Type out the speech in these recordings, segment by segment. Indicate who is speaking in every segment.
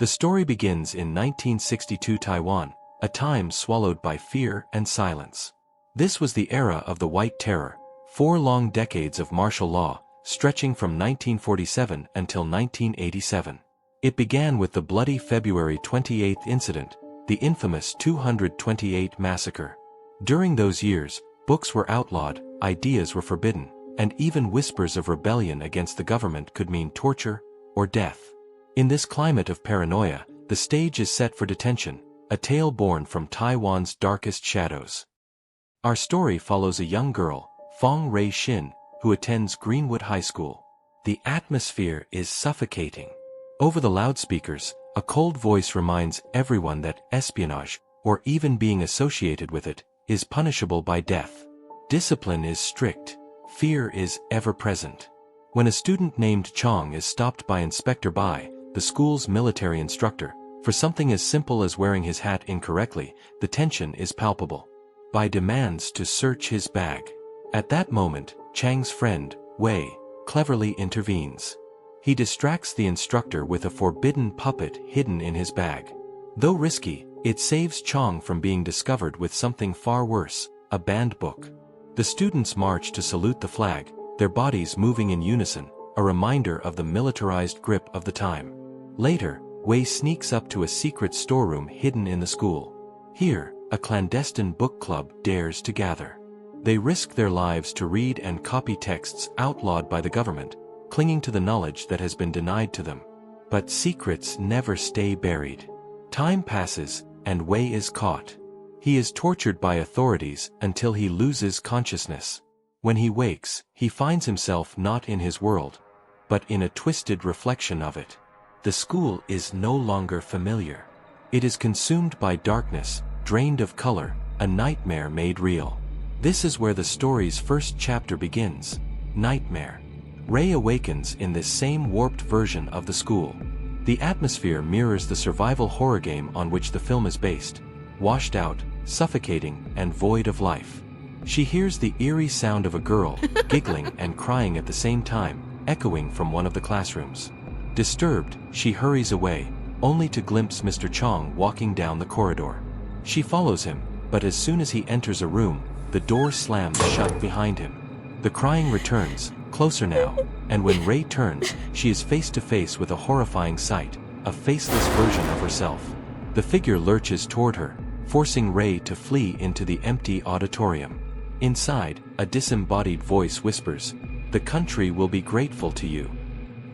Speaker 1: The story begins in 1962 Taiwan, a time swallowed by fear and silence. This was the era of the White Terror, 4 long decades of martial law, stretching from 1947 until 1987. It began with the bloody February 28 incident, the infamous 228 massacre. During those years, books were outlawed, ideas were forbidden, and even whispers of rebellion against the government could mean torture or death. In this climate of paranoia, the stage is set for Detention, a tale born from Taiwan's darkest shadows. Our story follows a young girl, Fong Rei Xin, who attends Greenwood High School. The atmosphere is suffocating. Over the loudspeakers, a cold voice reminds everyone that espionage, or even being associated with it, is punishable by death. Discipline is strict. Fear is ever present. When a student named Chong is stopped by Inspector Bai, the school's military instructor, for something as simple as wearing his hat incorrectly, the tension is palpable. Bai demands to search his bag. At that moment, Chang's friend, Wei, cleverly intervenes. He distracts the instructor with a forbidden puppet hidden in his bag. Though risky, it saves Chong from being discovered with something far worse, a banned book. The students march to salute the flag, their bodies moving in unison, a reminder of the militarized grip of the time. Later, Wei sneaks up to a secret storeroom hidden in the school. Here, a clandestine book club dares to gather. They risk their lives to read and copy texts outlawed by the government, clinging to the knowledge that has been denied to them. But secrets never stay buried. Time passes, and Wei is caught. He is tortured by authorities until he loses consciousness. When he wakes, he finds himself not in his world, but in a twisted reflection of it. The school is no longer familiar. It is consumed by darkness, drained of color, a nightmare made real. This is where the story's first chapter begins. Nightmare. Rei awakens in this same warped version of the school. The atmosphere mirrors the survival horror game on which the film is based. Washed out, suffocating, and void of life. She hears the eerie sound of a girl, giggling and crying at the same time, echoing from one of the classrooms. Disturbed, she hurries away, only to glimpse Mr. Chong walking down the corridor. She follows him, but as soon as he enters a room, the door slams shut behind him. The crying returns, closer now, and when Rei turns, she is face to face with a horrifying sight, a faceless version of herself. The figure lurches toward her, forcing Rei to flee into the empty auditorium. Inside, a disembodied voice whispers, "The country will be grateful to you."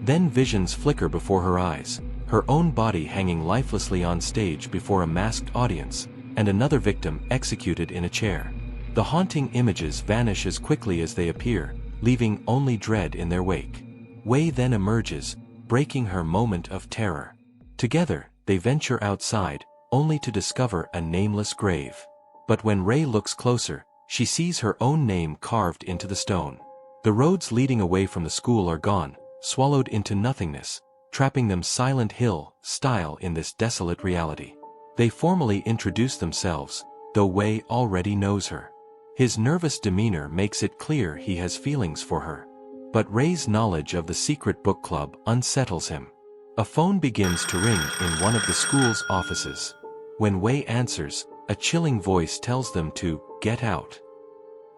Speaker 1: Then visions flicker before her eyes, her own body hanging lifelessly on stage before a masked audience, and another victim executed in a chair. The haunting images vanish as quickly as they appear, leaving only dread in their wake. Wei then emerges, breaking her moment of terror. Together, they venture outside, only to discover a nameless grave. But when Rei looks closer, she sees her own name carved into the stone. The roads leading away from the school are gone, swallowed into nothingness, trapping them Silent Hill style in this desolate reality. They formally introduce themselves, though Wei already knows her. His nervous demeanor makes it clear he has feelings for her. But Rei's knowledge of the secret book club unsettles him. A phone begins to ring in one of the school's offices. When Wei answers, a chilling voice tells them to get out.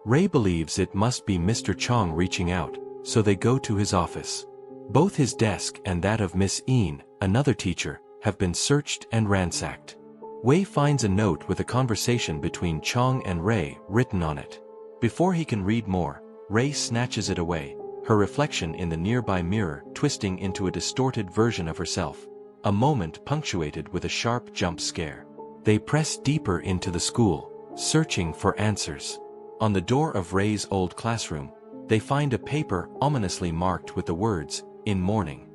Speaker 1: Rei believes it must be Mr. Chong reaching out, so they go to his office. Both his desk and that of Miss Een, another teacher, have been searched and ransacked. Wei finds a note with a conversation between Chong and Rei written on it. Before he can read more, Rei snatches it away, her reflection in the nearby mirror twisting into a distorted version of herself, a moment punctuated with a sharp jump scare. They press deeper into the school, searching for answers. On the door of Rei's old classroom, they find a paper ominously marked with the words, "In mourning."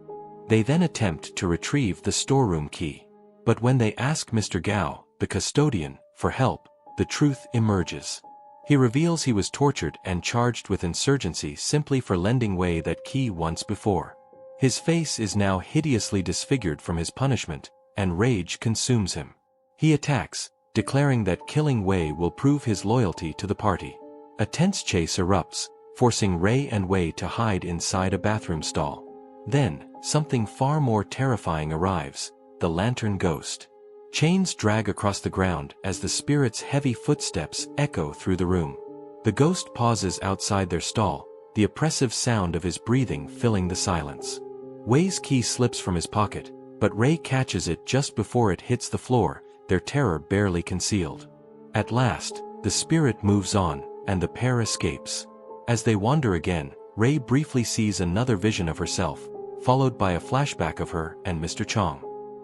Speaker 1: They then attempt to retrieve the storeroom key. But when they ask Mr. Gao, the custodian, for help, the truth emerges. He reveals he was tortured and charged with insurgency simply for lending Wei that key once before. His face is now hideously disfigured from his punishment, and rage consumes him. He attacks, declaring that killing Wei will prove his loyalty to the party. A tense chase erupts, forcing Rei and Wei to hide inside a bathroom stall. Then, something far more terrifying arrives. the lantern ghost. Chains drag across the ground as the spirit's heavy footsteps echo through the room. The ghost pauses outside their stall, the oppressive sound of his breathing filling the silence. Wei's key slips from his pocket, but Ray catches it just before it hits the floor, their terror barely concealed. At last, the spirit moves on, and the pair escapes. As they wander again, Ray briefly sees another vision of herself, followed by a flashback of her and Mr. Chong.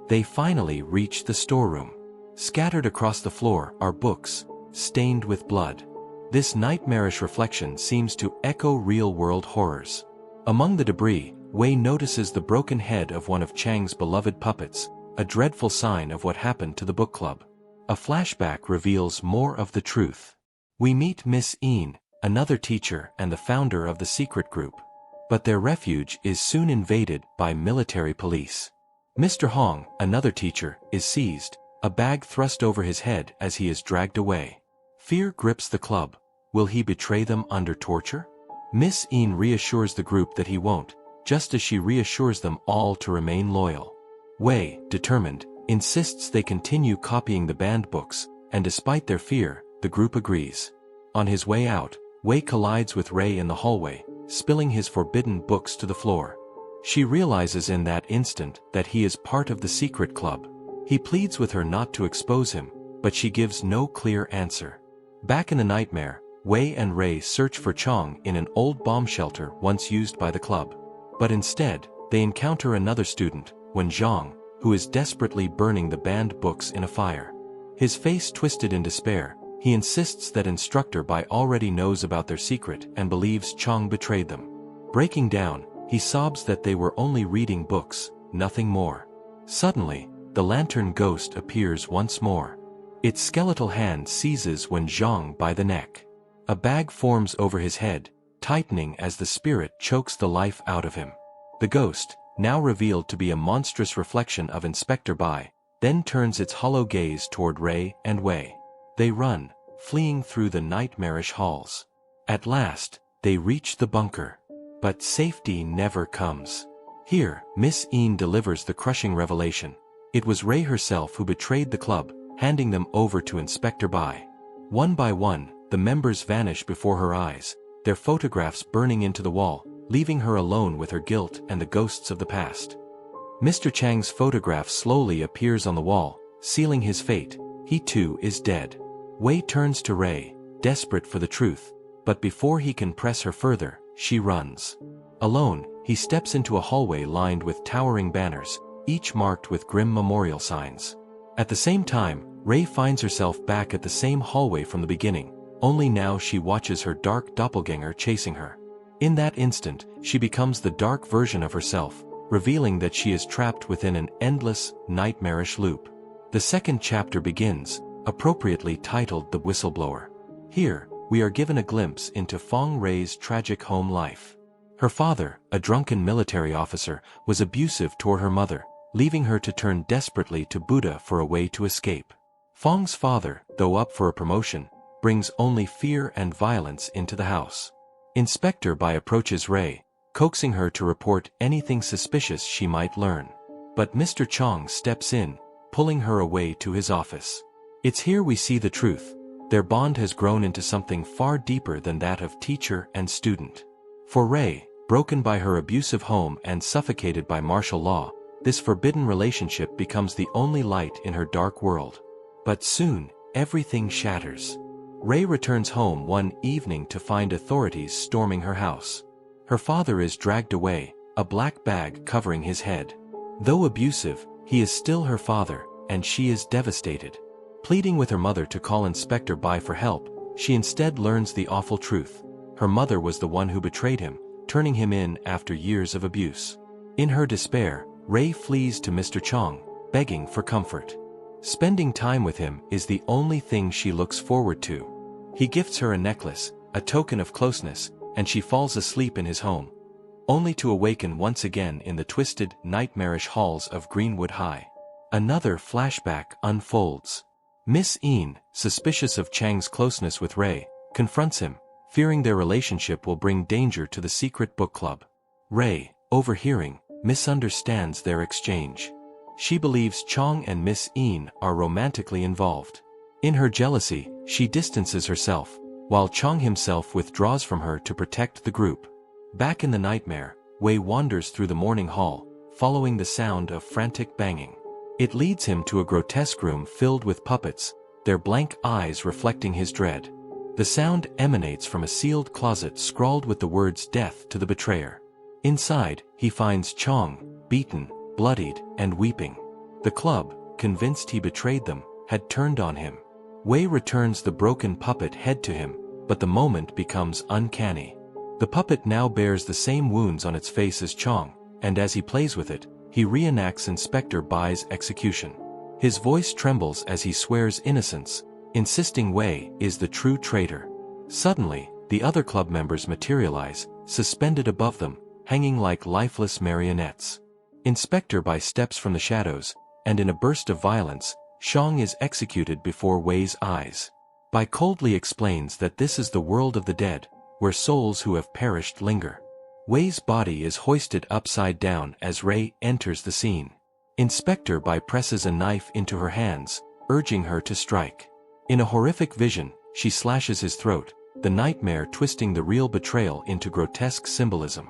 Speaker 1: They finally reach the storeroom. Scattered across the floor are books, stained with blood. This nightmarish reflection seems to echo real-world horrors. Among the debris, Wei notices the broken head of one of Chang's beloved puppets, a dreadful sign of what happened to the book club. A flashback reveals more of the truth. We meet Miss Een, another teacher and the founder of the secret group. But their refuge is soon invaded by military police. Mr. Hong, another teacher, is seized, a bag thrust over his head as he is dragged away. Fear grips the club. Will he betray them under torture? Miss Een reassures the group that he won't, just as she reassures them all to remain loyal. Wei, determined, insists they continue copying the banned books, and despite their fear, the group agrees. On his way out, Wei collides with Ray in the hallway, spilling his forbidden books to the floor. She realizes in that instant that he is part of the secret club. He pleads with her not to expose him, but she gives no clear answer. Back in the nightmare, Wei and Ray search for Chong in an old bomb shelter once used by the club. But instead, they encounter another student, Wen Zhang, who is desperately burning the banned books in a fire. His face twisted in despair, he insists that Instructor Bai already knows about their secret and believes Chong betrayed them. Breaking down, he sobs that they were only reading books, nothing more. Suddenly, the lantern ghost appears once more. Its skeletal hand seizes Wen Zhang by the neck. A bag forms over his head, tightening as the spirit chokes the life out of him. The ghost, now revealed to be a monstrous reflection of Inspector Bai, then turns its hollow gaze toward Ray and Wei. They run, fleeing through the nightmarish halls. At last, they reach the bunker. But safety never comes. Here, Miss Een delivers the crushing revelation. It was Ray herself who betrayed the club, handing them over to Inspector Bai. One by one, the members vanish before her eyes, their photographs burning into the wall, leaving her alone with her guilt and the ghosts of the past. Mr. Chang's photograph slowly appears on the wall, sealing his fate. He too is dead. Wei turns to Ray, desperate for the truth, but before he can press her further, she runs. Alone, he steps into a hallway lined with towering banners, each marked with grim memorial signs. At the same time, Ray finds herself back at the same hallway from the beginning, only now she watches her dark doppelganger chasing her. In that instant, she becomes the dark version of herself, revealing that she is trapped within an endless, nightmarish loop. The second chapter begins, appropriately titled The Whistleblower. Here, we are given a glimpse into Fong Ray's tragic home life. Her father, a drunken military officer, was abusive toward her mother, leaving her to turn desperately to Buddha for a way to escape. Fong's father, though up for a promotion, brings only fear and violence into the house. Inspector Bai approaches Ray, coaxing her to report anything suspicious she might learn. But Mr. Chong steps in, pulling her away to his office. It's here we see the truth. Their bond has grown into something far deeper than that of teacher and student. For Ray, broken by her abusive home and suffocated by martial law, this forbidden relationship becomes the only light in her dark world. But soon, everything shatters. Ray returns home one evening to find authorities storming her house. Her father is dragged away, a black bag covering his head. Though abusive, he is still her father, and she is devastated. Pleading with her mother to call Inspector Bai for help, she instead learns the awful truth. Her mother was the one who betrayed him, turning him in after years of abuse. In her despair, Ray flees to Mr. Chong, begging for comfort. Spending time with him is the only thing she looks forward to. He gifts her a necklace, a token of closeness, and she falls asleep in his home, only to awaken once again in the twisted, nightmarish halls of Greenwood High. Another flashback unfolds. Miss Een, suspicious of Chang's closeness with Ray, confronts him, fearing their relationship will bring danger to the secret book club. Ray, overhearing, misunderstands their exchange. She believes Chong and Miss Een are romantically involved. In her jealousy, she distances herself, while Chong himself withdraws from her to protect the group. Back in the nightmare, Wei wanders through the morning hall, following the sound of frantic banging. It leads him to a grotesque room filled with puppets, their blank eyes reflecting his dread. The sound emanates from a sealed closet scrawled with the words "Death to the Betrayer." Inside, he finds Chong, beaten, bloodied, and weeping. The club, convinced he betrayed them, had turned on him. Wei returns the broken puppet head to him, but the moment becomes uncanny. The puppet now bears the same wounds on its face as Chong, and as he plays with it, he reenacts Inspector Bai's execution. His voice trembles as he swears innocence, insisting Wei is the true traitor. Suddenly, the other club members materialize, suspended above them, hanging like lifeless marionettes. Inspector Bai steps from the shadows, and in a burst of violence, Chong is executed before Wei's eyes. Bai coldly explains that this is the world of the dead, where souls who have perished linger. Wei's body is hoisted upside down as Ray enters the scene. Inspector Bai presses a knife into her hands, urging her to strike. In a horrific vision, she slashes his throat, the nightmare twisting the real betrayal into grotesque symbolism.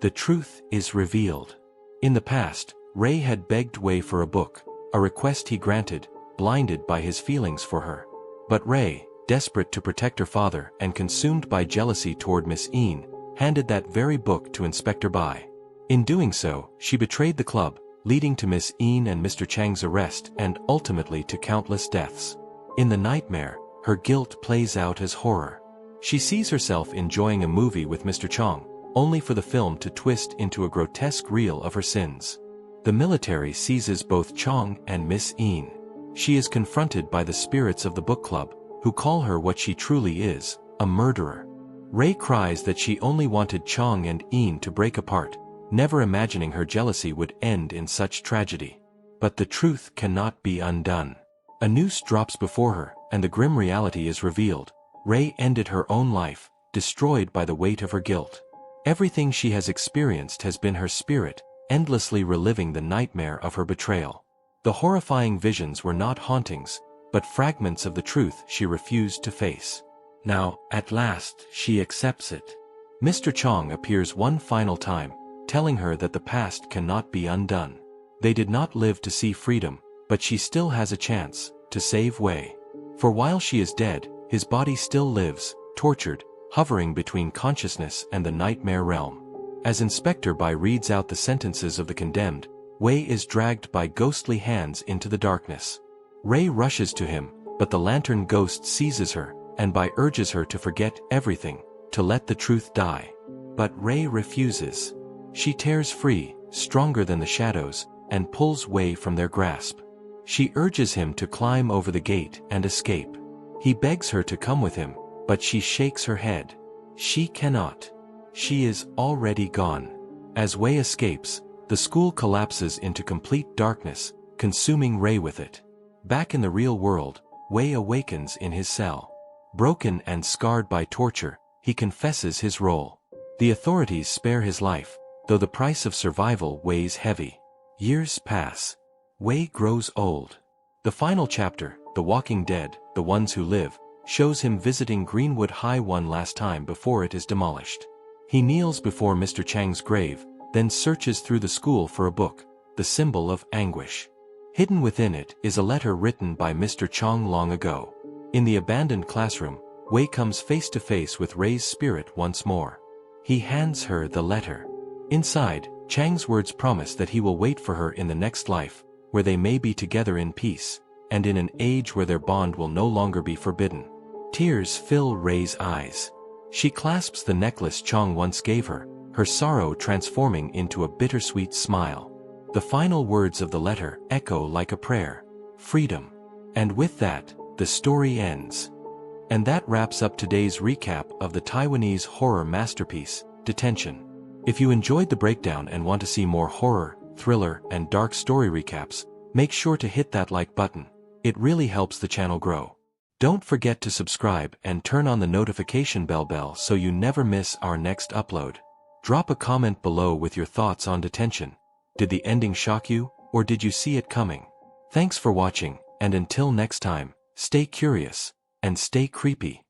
Speaker 1: The truth is revealed. In the past, Ray had begged Wei for a book, a request he granted, blinded by his feelings for her. But Ray, desperate to protect her father and consumed by jealousy toward Miss Een, handed that very book to Inspector Bai. In doing so, she betrayed the club, leading to Miss Een and Mr. Chang's arrest and ultimately to countless deaths. In the nightmare, her guilt plays out as horror. She sees herself enjoying a movie with Mr. Chong, only for the film to twist into a grotesque reel of her sins. The military seizes both Chong and Miss Een. She is confronted by the spirits of the book club, who call her what she truly is, a murderer. Ray cries that she only wanted Chong and Een to break apart, never imagining her jealousy would end in such tragedy. But the truth cannot be undone. A noose drops before her, and the grim reality is revealed. Ray ended her own life, destroyed by the weight of her guilt. Everything she has experienced has been her spirit, endlessly reliving the nightmare of her betrayal. The horrifying visions were not hauntings, but fragments of the truth she refused to face. Now, at last, she accepts it. Mr. Chong appears one final time, telling her that the past cannot be undone. They did not live to see freedom, but she still has a chance to save Wei. For while she is dead, his body still lives, tortured, hovering between consciousness and the nightmare realm. As Inspector Bai reads out the sentences of the condemned, Wei is dragged by ghostly hands into the darkness. Ray rushes to him, but the lantern ghost seizes her, and Bai urges her to forget everything, to let the truth die. But Ray refuses. She tears free, stronger than the shadows, and pulls Wei from their grasp. She urges him to climb over the gate and escape. He begs her to come with him, but she shakes her head. She cannot. She is already gone. As Wei escapes, the school collapses into complete darkness, consuming Ray with it. Back in the real world, Wei awakens in his cell. Broken and scarred by torture, he confesses his role. The authorities spare his life, though the price of survival weighs heavy. Years pass. Wei grows old. The final chapter, The Walking Dead, The Ones Who Live, shows him visiting Greenwood High one last time before it is demolished. He kneels before Mr. Chang's grave, then searches through the school for a book, the symbol of anguish. Hidden within it is a letter written by Mr. Chong long ago. In the abandoned classroom, Wei comes face to face with Ray's spirit once more. He hands her the letter. Inside, Chang's words promise that he will wait for her in the next life, where they may be together in peace, and in an age where their bond will no longer be forbidden. Tears fill Ray's eyes. She clasps the necklace Chong once gave her, her sorrow transforming into a bittersweet smile. The final words of the letter echo like a prayer. Freedom. And with that, the story ends. And that wraps up today's recap of the Taiwanese horror masterpiece, Detention. If you enjoyed the breakdown and want to see more horror, thriller, and dark story recaps, make sure to hit that like button. It really helps the channel grow. Don't forget to subscribe and turn on the notification bell so you never miss our next upload. Drop a comment below with your thoughts on Detention. Did the ending shock you, or did you see it coming? Thanks for watching, and until next time, stay curious, and stay creepy.